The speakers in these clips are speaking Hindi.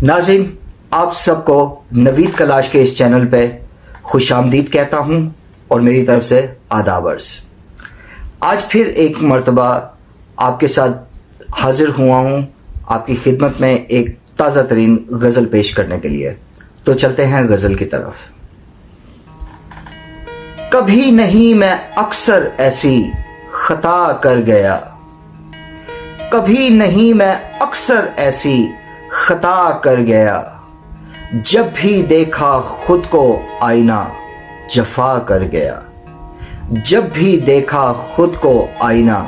नाज़रीन, आप सबको नवीद कलाश के इस चैनल पे खुशामदीद कहता हूँ और मेरी तरफ से आदाब अर्ज़। आज फिर एक मर्तबा आपके साथ हाजिर हुआ हूँ आपकी खिदमत में एक ताज़ा तरीन गज़ल पेश करने के लिए। तो चलते हैं गज़ल की तरफ। कभी नहीं मैं अक्सर ऐसी खता कर गया, कभी नहीं मैं अक्सर ऐसी खता कर गया, जब भी देखा खुद को आईना जफा कर गया, जब भी देखा खुद को आईना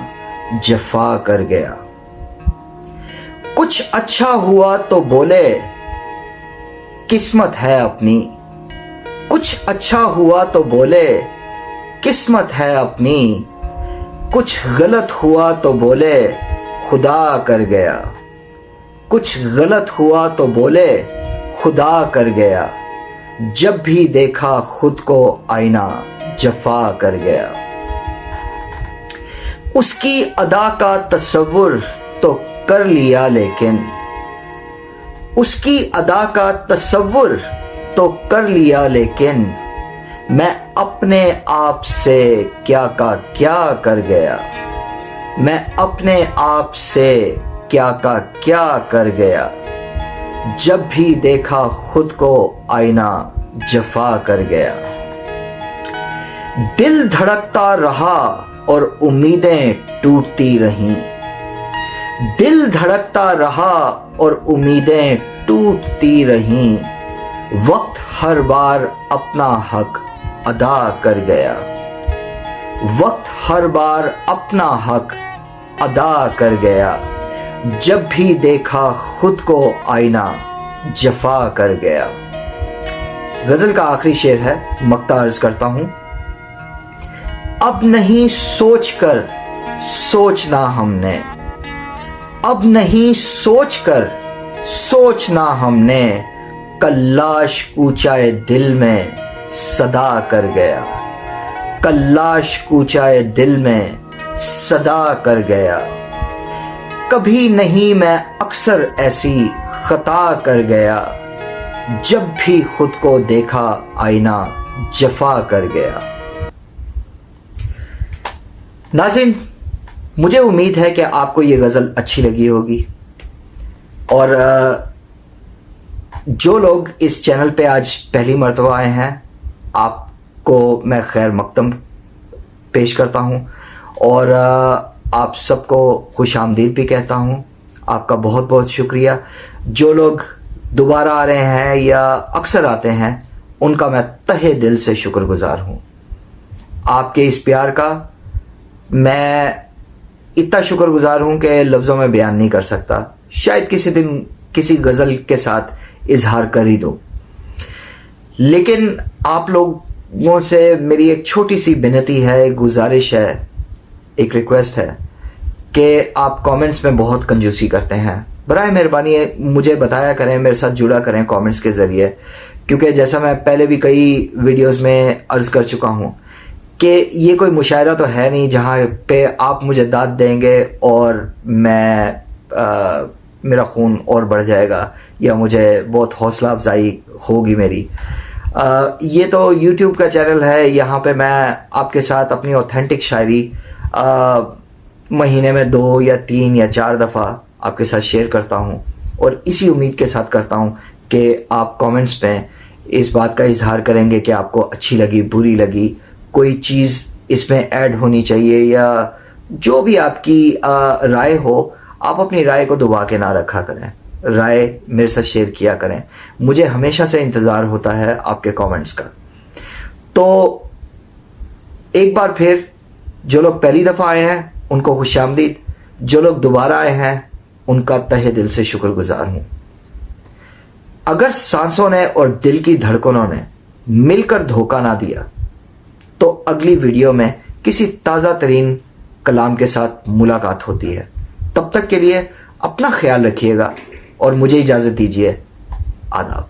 जफा कर गया। कुछ अच्छा हुआ तो बोले किस्मत है अपनी, कुछ अच्छा हुआ तो बोले किस्मत है अपनी, कुछ गलत हुआ तो बोले खुदा कर गया, कुछ गलत हुआ तो बोले खुदा कर गया, जब भी देखा खुद को आईना जफा कर गया। उसकी अदा का तसव्वुर तो कर लिया लेकिन, उसकी अदा का तसव्वुर तो कर लिया लेकिन, मैं अपने आप से क्या का क्या कर गया, मैं अपने आप से क्या का क्या कर गया, जब भी देखा खुद को आईना जफा कर गया। दिल धड़कता रहा और उम्मीदें टूटती रहीं, दिल धड़कता रहा और उम्मीदें टूटती रहीं, वक्त हर बार अपना हक अदा कर गया, वक्त हर बार अपना हक अदा कर गया, जब भी देखा खुद को आईना जफा कर गया। गजल का आखिरी शेर है, मक्ता अर्ज करता हूं। अब नहीं सोचकर सोचना हमने, अब नहीं सोचकर सोचना हमने, कल्लाश कूचाए दिल में सदा कर गया, कल्लाश कूचाए दिल में सदा कर गया। कभी नहीं मैं अक्सर ऐसी खता कर गया, जब भी खुद को देखा आईना जफा कर गया। नाज़रीन, मुझे उम्मीद है कि आपको ये गज़ल अच्छी लगी होगी और जो लोग इस चैनल पे आज पहली मर्तबा आए हैं, आपको मैं खैर मकदम पेश करता हूँ और आप सबको खुश आमदीद भी कहता हूँ। आपका बहुत बहुत शुक्रिया। जो लोग दोबारा आ रहे हैं या अक्सर आते हैं, उनका मैं तहे दिल से शुक्रगुजार हूँ। आपके इस प्यार का मैं इतना शुक्रगुजार हूँ कि लफ्ज़ों में बयान नहीं कर सकता। शायद किसी दिन किसी गज़ल के साथ इजहार कर ही दो। लेकिन आप लोगों से मेरी एक छोटी सी विनती है, एक गुजारिश है, एक रिक्वेस्ट है कि आप कमेंट्स में बहुत कंजूसी करते हैं। बराए मेहरबानी मुझे बताया करें, मेरे साथ जुड़ा करें कमेंट्स के ज़रिए, क्योंकि जैसा मैं पहले भी कई वीडियोस में अर्ज़ कर चुका हूँ कि ये कोई मुशायरा तो है नहीं जहाँ पे आप मुझे दाद देंगे और मैं मेरा खून और बढ़ जाएगा या मुझे बहुत हौसला अफजाई होगी मेरी। ये तो YouTube का चैनल है, यहाँ पे मैं आपके साथ अपनी ऑथेंटिक शायरी महीने में 2 या 3 या 4 दफ़ा आपके साथ शेयर करता हूँ और इसी उम्मीद के साथ करता हूँ कि आप कमेंट्स में इस बात का इजहार करेंगे कि आपको अच्छी लगी, बुरी लगी, कोई चीज़ इसमें ऐड होनी चाहिए या जो भी आपकी राय हो, आप अपनी राय को दबा के ना रखा करें, राय मेरे साथ शेयर किया करें। मुझे हमेशा से इंतज़ार होता है आपके कमेंट्स का। तो एक बार फिर जो लोग पहली दफ़ा आए हैं उनको खुशामदीद, जो लोग दोबारा आए हैं उनका तहे दिल से शुक्रगुजार हूँ। अगर सांसों ने और दिल की धड़कनों ने मिलकर धोखा ना दिया तो अगली वीडियो में किसी ताज़ा तरीन कलाम के साथ मुलाकात होती है। तब तक के लिए अपना ख्याल रखिएगा और मुझे इजाज़त दीजिए। आदाब।